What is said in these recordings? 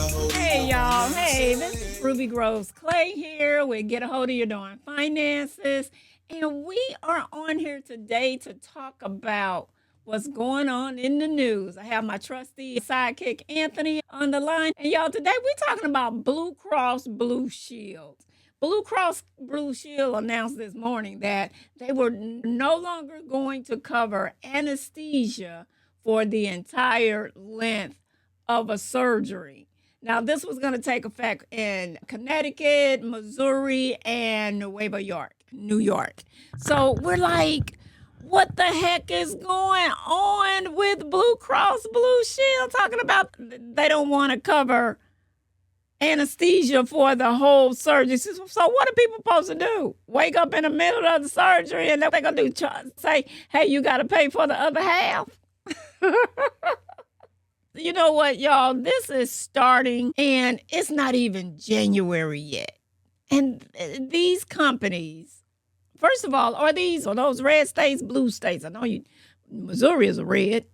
Hey, y'all. Hey, this is Ruby Groves Clay here with Get a Hold of Your Darn Finances. And we are on here today to talk about what's going on in the news. I have my trusty sidekick, Anthony, on the line. And y'all, today we're talking about Blue Cross Blue Shield. Blue Cross Blue Shield announced this morning that they were no longer going to cover anesthesia for the entire length of a surgery. Now, this was going to take effect in Connecticut, Missouri, and New York. So we're like, what the heck is going on with Blue Cross Blue Shield? Talking about they don't want to cover anesthesia for the whole surgery. So what are people supposed to do? Wake up in the middle of the surgery and they're going to say, hey, you got to pay for the other half? You know what, y'all? This is starting and it's not even January yet. And these companies, first of all, are those red states, blue states? I know Missouri is a red.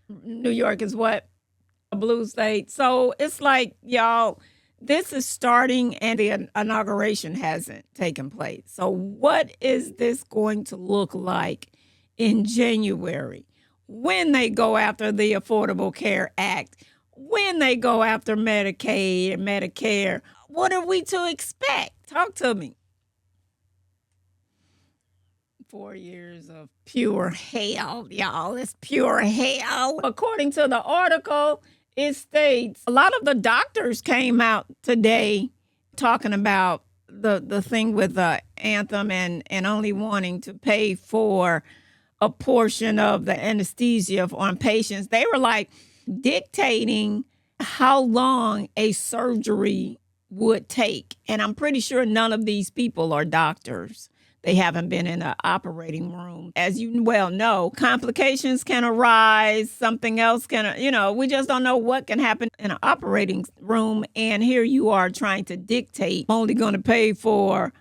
New York is what? A blue state. So it's like, y'all, this is starting and the inauguration hasn't taken place. So what is this going to look like in January? When they go after the Affordable Care Act, when they go after Medicaid and Medicare, what are we to expect? Talk to me. 4 years of pure hell, y'all. It's pure hell. According to the article, it states a lot of the doctors came out today talking about the thing with Anthem and only wanting to pay for a portion of the anesthesia on patients. They were like dictating how long a surgery would take. And I'm pretty sure none of these people are doctors. They haven't been in an operating room. As you well know, complications can arise. Something else can, we just don't know what can happen in an operating room. And here you are trying to dictate, I'm only going to pay for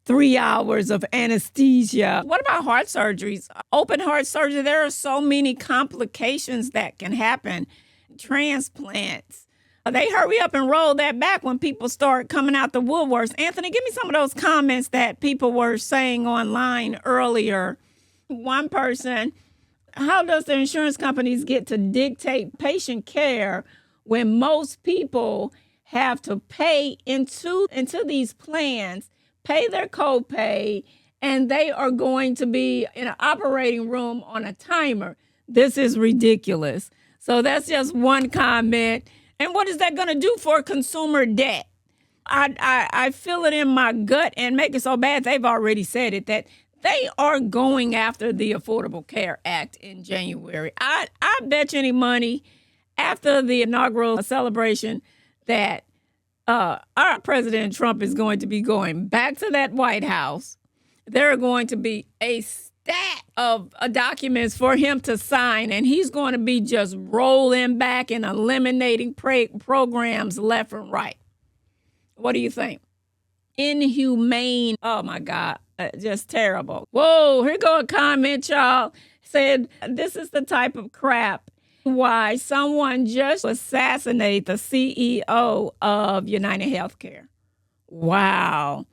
3 hours of anesthesia. What about heart surgeries? Open heart surgery, there are so many complications that can happen. Transplants. They hurry up and roll that back when people start coming out the woodworks. Anthony, give me some of those comments that people were saying online earlier. One person, how does the insurance companies get to dictate patient care when most people have to pay into these plans, pay their copay, and they are going to be in an operating room on a timer? This is ridiculous. So that's just one comment. And what is that going to do for consumer debt? I feel it in my gut and make it so bad. They've already said it, that they are going after the Affordable Care Act in January. I bet you any money after the inaugural celebration that our President Trump is going to be going back to that White House. There are going to be a stack of documents for him to sign, and he's going to be just rolling back and eliminating programs left and right. What do you think? Inhumane. Oh, my God. Just terrible. Whoa, here go a comment, y'all. Said, this is the type of crap why someone just assassinated the CEO of United Healthcare. Wow.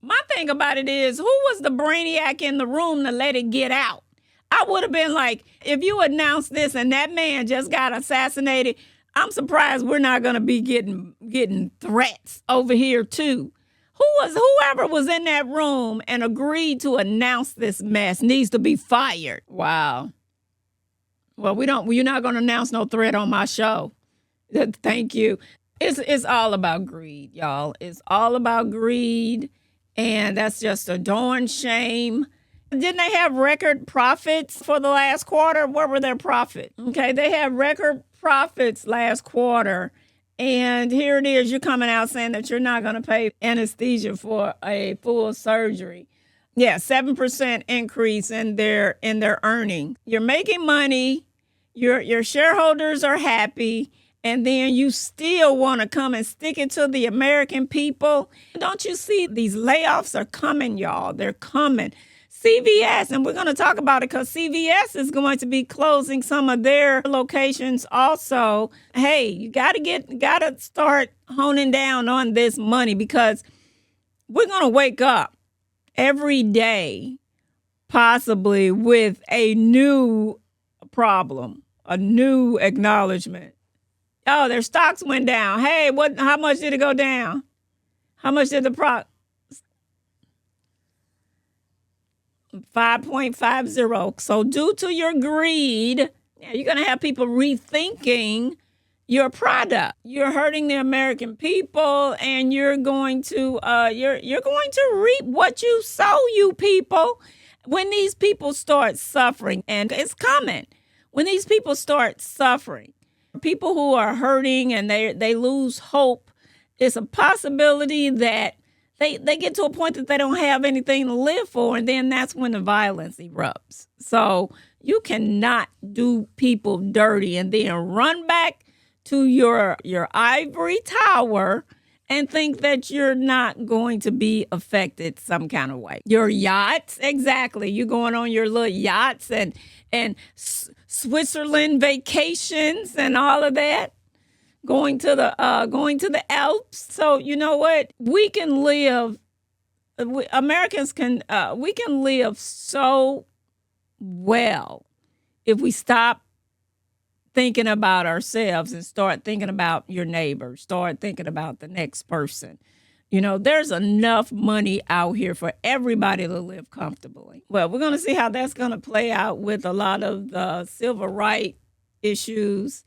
My thing about it is, who was the brainiac in the room to let it get out? I would have been like, if you announced this and that man just got assassinated, I'm surprised we're not going to be getting threats over here too. Whoever was in that room and agreed to announce this mess needs to be fired. Wow. Well, you're not going to announce no threat on my show. Thank you. It's all about greed, y'all. It's all about greed. And that's just a darn shame. Didn't they have record profits for the last quarter? What were their profits? Okay, they had record profits last quarter. And here it is. You're coming out saying that you're not going to pay anesthesia for a full surgery. Yeah, 7% increase in their earning. You're making money. Your shareholders are happy. And then you still want to come and stick it to the American people. Don't you see these layoffs are coming, y'all? They're coming. CVS, and we're going to talk about it because CVS is going to be closing some of their locations also. Hey, you got to start honing down on this money, because we're going to wake up every day possibly with a new problem, a new acknowledgement. Oh, their stocks went down. Hey, how much did it go down? How much did the 5.50. So due to your greed, you're going to have people rethinking your product. You're hurting the American people, and you're going to reap what you sow, you people. When these people start suffering, and it's coming, when these people start suffering, people who are hurting and they lose hope, it's a possibility that they get to a point that they don't have anything to live for, and then that's when the violence erupts. So you cannot do people dirty and then run back to your ivory tower and think that you're not going to be affected some kind of way. Your yachts, exactly. You're going on your little yachts and Switzerland vacations and all of that. Going to the Alps. So you know what? We can live. Americans can. We can live so well if we stop thinking about ourselves and start thinking about your neighbor. Start thinking about the next person. You know, there's enough money out here for everybody to live comfortably. Well, we're going to see how that's going to play out with a lot of the civil rights issues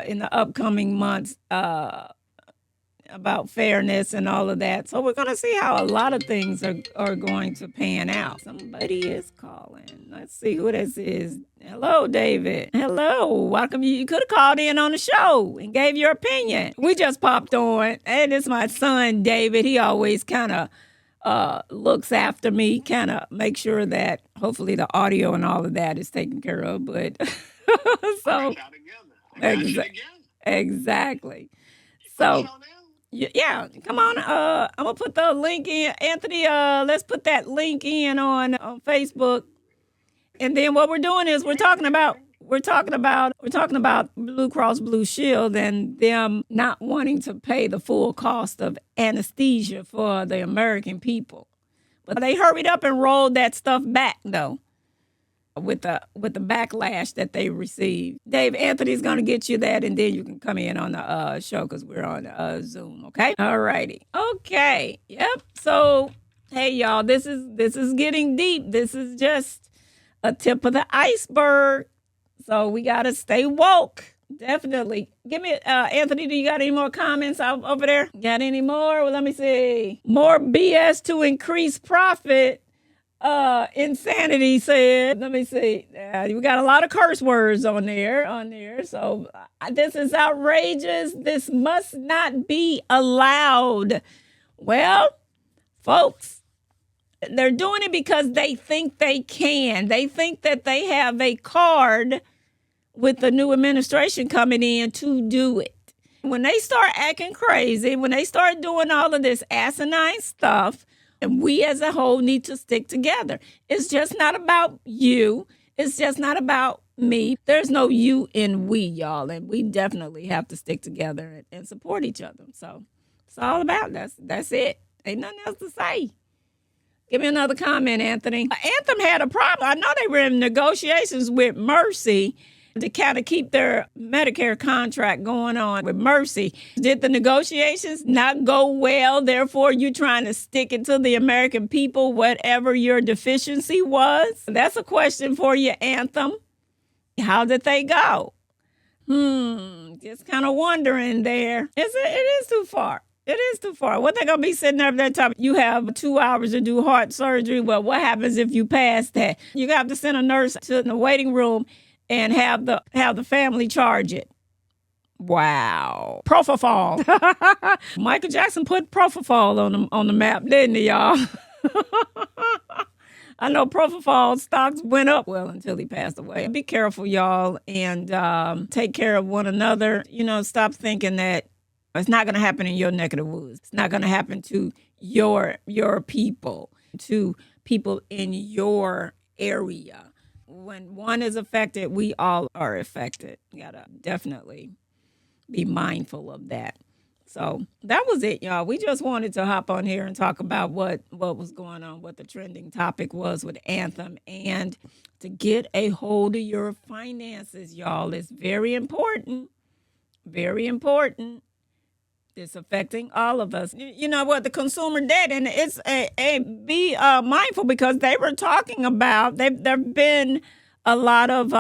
in the upcoming months about fairness and all of that. So we're going to see how a lot of things are going to pan out. Somebody is calling. Let's see who this is. Hello, David. Hello. Welcome. You could have called in on the show and gave your opinion. We just popped on. And it's my son, David. He always kind of looks after me, kind of make sure that hopefully the audio and all of that is taken care of. But so... Exactly. So, yeah, come on. I'm gonna put the link in, Anthony. Let's put that link in on Facebook, and then what we're doing is we're talking about Blue Cross Blue Shield and them not wanting to pay the full cost of anesthesia for the American people, but they hurried up and rolled that stuff back though. With the backlash that they received. Dave, Anthony's going to get you that, and then you can come in on the show because we're on Zoom, okay? All righty. Okay. Yep. So, hey, y'all, this is getting deep. This is just a tip of the iceberg. So we got to stay woke. Definitely. Give me, Anthony, do you got any more comments over there? Got any more? Well, let me see. More BS to increase profit. Insanity said, let me see. We got a lot of curse words on there. So this is outrageous. This must not be allowed. Well, folks, they're doing it because they think they can. They think that they have a card with the new administration coming in to do it. When they start acting crazy, when they start doing all of this asinine stuff, and we as a whole need to stick together. It's just not about you. It's just not about me. There's no you in we, y'all. And we definitely have to stick together and support each other. So it's all about that's it. Ain't nothing else to say. Give me another comment, Anthony. Anthem had a problem. I know they were in negotiations with Mercy to kind of keep their Medicare contract going on with Mercy. Did the negotiations not go well? Therefore, you're trying to stick it to the American people, whatever your deficiency was? That's a question for you, Anthem. How did they go? Just kind of wondering there. It is too far. It is too far. What they going to be sitting up there talking? You have 2 hours to do heart surgery. Well, what happens if you pass that? You have to send a nurse to the waiting room and have the family charge it. Wow. Propofol. Michael Jackson put Propofol on the map, didn't he, y'all? I know Propofol stocks went up well until he passed away. Be careful, y'all, and take care of one another. You know, stop thinking that it's not going to happen in your neck of the woods. It's not going to happen to your people, to people in your area. When one is affected, we all are affected. You gotta definitely be mindful of that. So that was it, y'all. We just wanted to hop on here and talk about what was going on, what the trending topic was with Anthem, and to get a hold of your finances, y'all. It's very important. Very important. It's affecting all of us. You know what? The consumer debt, and it's be mindful because they were talking about there've been a lot of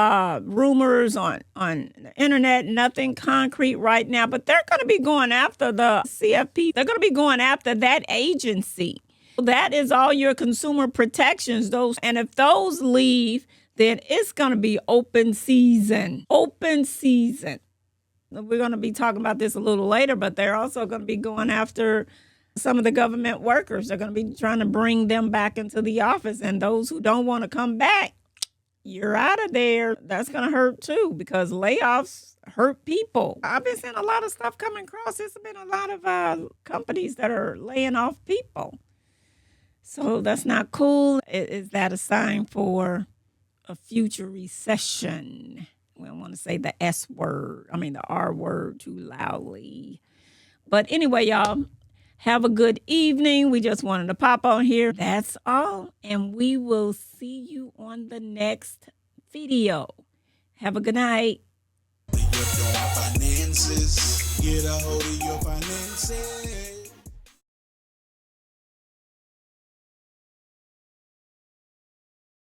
rumors on the internet, nothing concrete right now, but they're going to be going after the CFP. They're going to be going after that agency. That is all your consumer protections. And if those leave, then it's going to be open season. Open season. We're going to be talking about this a little later, but they're also going to be going after some of the government workers. They're going to be trying to bring them back into the office. And those who don't want to come back, you're out of there. That's going to hurt too, because layoffs hurt people. I've been seeing a lot of stuff coming across. There's been a lot of companies that are laying off people. So that's not cool. Is that a sign for a future recession? We don't want to say the the R word too loudly. But anyway, y'all, have a good evening. We just wanted to pop on here. That's all. And we will see you on the next video. Have a good night. Get a hold of your finances.